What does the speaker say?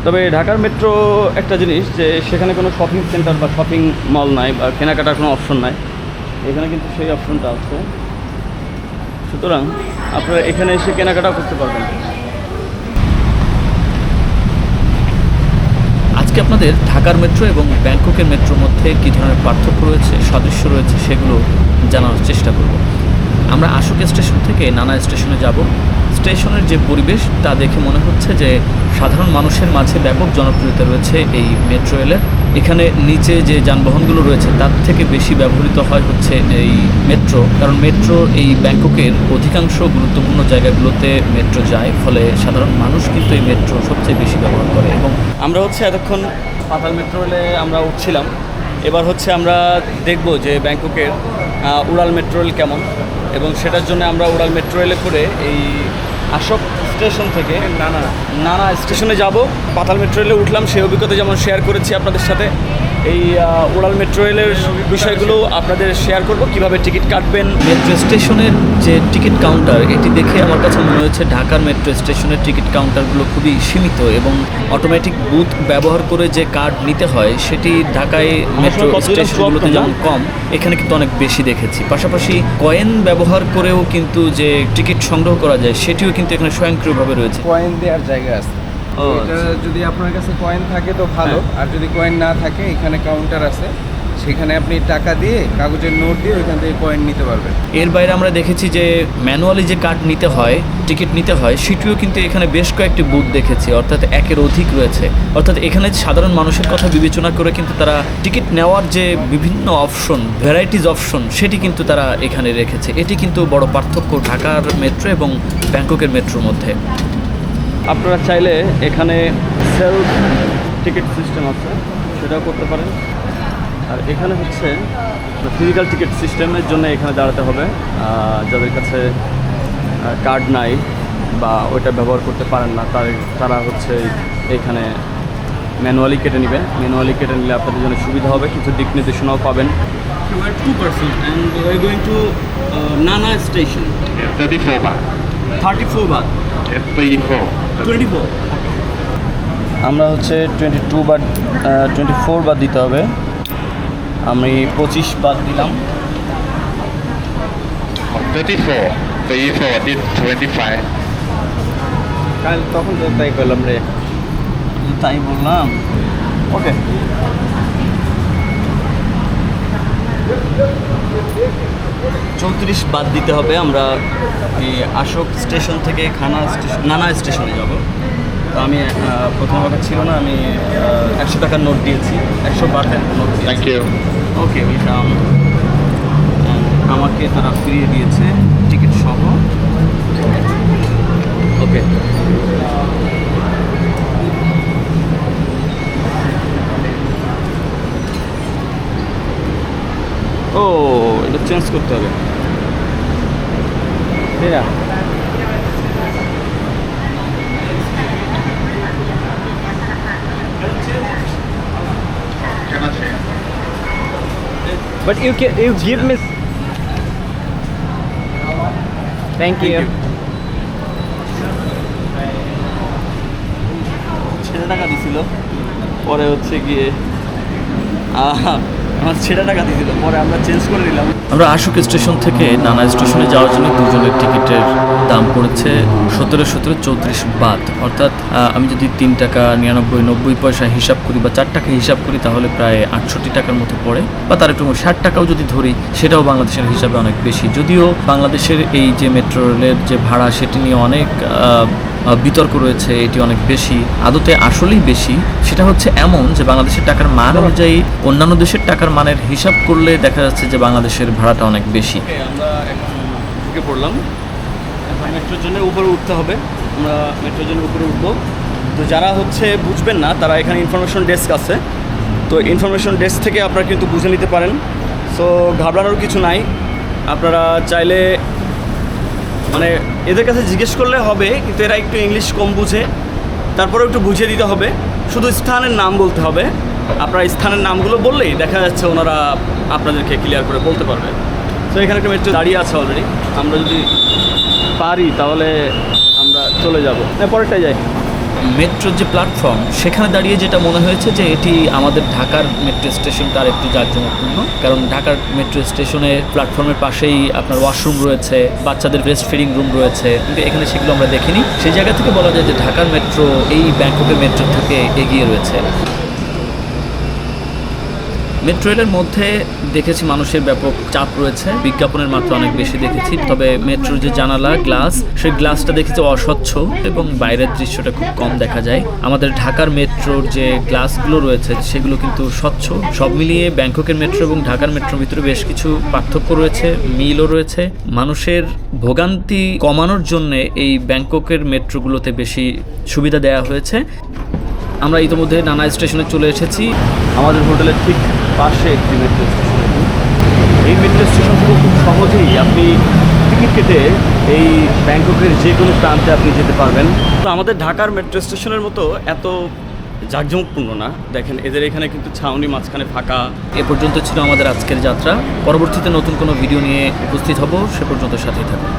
তবে ঢাকার মেট্রো একটা জিনিস যে সেখানে কোনো শপিং সেন্টার বা শপিং মল নাই বা কেনাকাটার কোনো অপশন নাই, এখানে কিন্তু সেই অপশনটা আছে। সুতরাং আপনারা এখানে এসে কেনাকাটা করতে পারবেন। আজকে আপনাদের ঢাকার মেট্রো এবং ব্যাংককের মেট্রোর মধ্যে কী ধরনের পার্থক্য রয়েছে, সাদৃশ্য রয়েছে, সেগুলো জানার চেষ্টা করব। আমরা আশুক স্টেশন থেকে নানা স্টেশনে যাব। স্টেশনের যে পরিবেশ তা দেখে মনে হচ্ছে যে সাধারণ মানুষের মাঝে ব্যাপক জনপ্রিয়তা রয়েছে এই মেট্রো রেলের। এখানে নিচে যে যানবাহনগুলো রয়েছে তার থেকে বেশি ব্যবহৃত হয় হচ্ছে এই মেট্রো, কারণ মেট্রো এই ব্যাংককের অধিকাংশ গুরুত্বপূর্ণ জায়গাগুলোতে মেট্রো যায়, ফলে সাধারণ মানুষ কিন্তু এই মেট্রো সবচেয়ে বেশি ব্যবহার করে। এবং আমরা হচ্ছে এতক্ষণ পাতাল মেট্রো রেলে আমরা উঠছিলাম, এবার হচ্ছে আমরা দেখব যে ব্যাংককের উড়াল মেট্রো রেল কেমন, এবং সেটার জন্য আমরা উড়াল মেট্রো রেলে করে এই আশোক স্টেশন থেকে নানা স্টেশনে যাব। পাতাল মেট্রো রেলে উঠলাম, সেই অভিজ্ঞতা যেমন শেয়ার করেছি আপনাদের সাথে, এই উড়াল মেট্রো রেলের বিষয়গুলো আপনাদের শেয়ার করব, কিভাবে টিকিট কাটবেন। মেট্রো স্টেশনের যে টিকিট কাউন্টার, এটি দেখে আমার কাছে মনে হয়েছে ঢাকার মেট্রো স্টেশনের টিকিট কাউন্টারগুলো খুবই সীমিত, এবং অটোমেটিক বুথ ব্যবহার করে যে কার্ড নিতে হয় সেটি ঢাকায় মেট্রো স্টেশনগুলোতে যেমন কম, এখানে কিন্তু অনেক বেশি দেখেছি। পাশাপাশি কয়েন ব্যবহার করেও কিন্তু যে টিকিট সংগ্রহ করা যায় সেটিও কিন্তু এখানে স্বয়ংক্রিয়ভাবে রয়েছে। কয়েন দেওয়ার জায়গা আছে, এটা যদি আপনার কাছে কয়েন থাকে তো ভালো, আর যদি কয়েন না থাকে এখানে কাউন্টার আছে, সেখানে আপনি টাকা দিয়ে কাগজের নোট দিয়ে ওইখান থেকে কয়েন নিতে পারবেন। এর বাইরে আমরা দেখেছি যে ম্যানুয়ালি যে কার্ড নিতে হয়, টিকিট নিতে হয়, সেটিও কিন্তু এখানে বেশ কয়েকটি বুথ দেখেছি, অর্থাৎ একের অধিক রয়েছে। অর্থাৎ এখানে সাধারণ মানুষের কথা বিবেচনা করে কিন্তু তারা টিকিট নেওয়ার যে বিভিন্ন অপশন, ভ্যারাইটিস অপশন, সেটি কিন্তু তারা এখানে রেখেছে। এটি কিন্তু বড় পার্থক্য ঢাকার মেট্রো এবং ব্যাংককের মেট্রোর মধ্যে। আপনারা চাইলে এখানে সেলফ টিকিট সিস্টেম আছে, সেটাও করতে পারেন। আর এখানে হচ্ছে ফিজিক্যাল টিকিট সিস্টেমের জন্য এখানে দাঁড়াতে হবে। যাদের কাছে কার্ড নাই বা ওইটা ব্যবহার করতে পারেন না, তারা হচ্ছে এখানে ম্যানুয়ালি কেটে নেবেন। ম্যানুয়ালি কেটে নিলে আপনাদের জন্য সুবিধা হবে, কিছু দিক নির্দেশনাও পাবেন। 2% and we are going to Nana station. 34 baht. 34 baht. 34. 24. আমরা হচ্ছে 24 বাদ দিতে হবে। আমি 25 বাদ দিলাম। 34. 34. This 25. কাল তখন তো তাই করলাম রে, তাই বললাম। ওকে, চৌত্রিশ বাদ দিতে হবে। আমরা এই আশোক স্টেশন থেকে নানা স্টেশনে যাব। তো আমি প্রথম কথা ছিল না, আমি 100 টাকার নোট দিয়েছি, 100 বাতের নোট দিয়েছি। Thank you. Okay, welcome. আমাকে তারা ফিরিয়ে দিয়েছে টিকিট সহ। ওকে, ও এটা চেঞ্জ করতে হবে। হ্যাঁ but you give me thank you. ছেড়ে টাকা দিছিল, পরে হচ্ছে গিয়ে আমার ছেড়ে টাকা দিছিল, পরে আমরা চেঞ্জ করে নিলাম। আমরা আশুক স্টেশন থেকে নানা স্টেশনে যাওয়ার জন্য দুজনের টিকিটের দাম পড়েছে 17.34 বাত, অর্থাৎ আমি যদি 3 টাকা 99-90 পয়সা হিসাব করি বা 4 টাকা হিসাব করি তাহলে প্রায় 68 টাকার মতো পড়ে, বা তার একটু 60 টাকাও যদি ধরি সেটাও বাংলাদেশের হিসাবে অনেক বেশি। যদিও বাংলাদেশের এই যে মেট্রো রেলের যে ভাড়া সেটি নিয়ে অনেক বিতর্ক রয়েছে, এটি অনেক বেশি, আদতে আসলেই বেশি। সেটা হচ্ছে এমন যে বাংলাদেশের টাকার মান অনুযায়ী অন্যান্য দেশের টাকার মানের হিসাব করলে দেখা যাচ্ছে যে বাংলাদেশের ভাড়াটা অনেক বেশি। আমরা এখন ঢুকে পড়লাম, এখন মেট্রোর জন্য উপরে উঠতে হবে। আমরা মেট্রোর জন্য উপরে উঠবো। তো যারা হচ্ছে বুঝবেন না, তারা এখানে ইনফরমেশন ডেস্ক আছে, তো ইনফরমেশন ডেস্ক থেকে আপনারা কিন্তু বুঝে নিতে পারেন। সো ঘাবড়ানোর কিছু নাই, আপনারা চাইলে মানে এদের কাছে জিজ্ঞেস করলে হবে, কিন্তু এরা একটু ইংলিশ কম বুঝে, তারপরেও একটু বুঝিয়ে দিতে হবে। শুধু স্থানের নাম বলতে হবে, আপনারা স্থানের নামগুলো বললেই দেখা যাচ্ছে ওনারা আপনাদেরকে ক্লিয়ার করে বলতে পারবে। তো এখানে একটা মেট্রো দাঁড়িয়ে আছে অলরেডি, আমরা যদি পারি তাহলে আমরা চলে যাব। পরেরটাই যাই। মেট্রোর যে প্ল্যাটফর্ম সেখানে দাঁড়িয়ে যেটা মনে হয়েছে যে এটি আমাদের ঢাকার মেট্রো স্টেশনটা আর একটু জাঁকজমকপূর্ণ, কারণ ঢাকার মেট্রো স্টেশনে প্ল্যাটফর্মের পাশেই আপনার ওয়াশরুম রয়েছে, বাচ্চাদের ব্রেস্ট ফিডিং রুম রয়েছে, কিন্তু এখানে সেগুলো আমরা দেখিনি। সেই জায়গা থেকে বলা যায় যে ঢাকার মেট্রো এই ব্যাংককের মেট্রো থেকে এগিয়ে রয়েছে। মেট্রো রেলের মধ্যে দেখেছি মানুষের ব্যাপক চাপ রয়েছে, বিজ্ঞাপনের মাত্রা অনেক বেশি দেখেছি, তবে মেট্রোর যে জানালা গ্লাস সেই গ্লাসটা দেখেছি অস্বচ্ছ এবং বাইরের দৃশ্যটা খুব কম দেখা যায়। আমাদের ঢাকার মেট্রোর যে গ্লাসগুলো রয়েছে সেগুলো কিন্তু স্বচ্ছ। সব মিলিয়ে ব্যাংককের মেট্রো এবং ঢাকার মেট্রোর ভিতরে বেশ কিছু পার্থক্য রয়েছে, মিলও রয়েছে। মানুষের ভোগান্তি কমানোর জন্যে এই ব্যাংককের মেট্রোগুলোতে বেশি সুবিধা দেওয়া হয়েছে। আমরা ইতিমধ্যে নানা স্টেশনে চলে এসেছি। আমাদের হোটেলের ঠিক পাশে একটি মেট্রো স্টেশন। এই মেট্রো স্টেশন থেকে খুব সহজেই আপনি টিকিট কেটে এই ব্যাংককের যে কোনো প্রান্তে আপনি যেতে পারবেন। তো আমাদের ঢাকার মেট্রো স্টেশনের মতো এত জাঁকজমকপূর্ণ না। দেখেন এদের এখানে কিন্তু ছাউনি মাঝখানে ফাঁকা। এ পর্যন্ত ছিল আমাদের আজকের যাত্রা। পরবর্তীতে নতুন কোনো ভিডিও নিয়ে উপস্থিত হব, সে পর্যন্ত সাথেই থাকুন।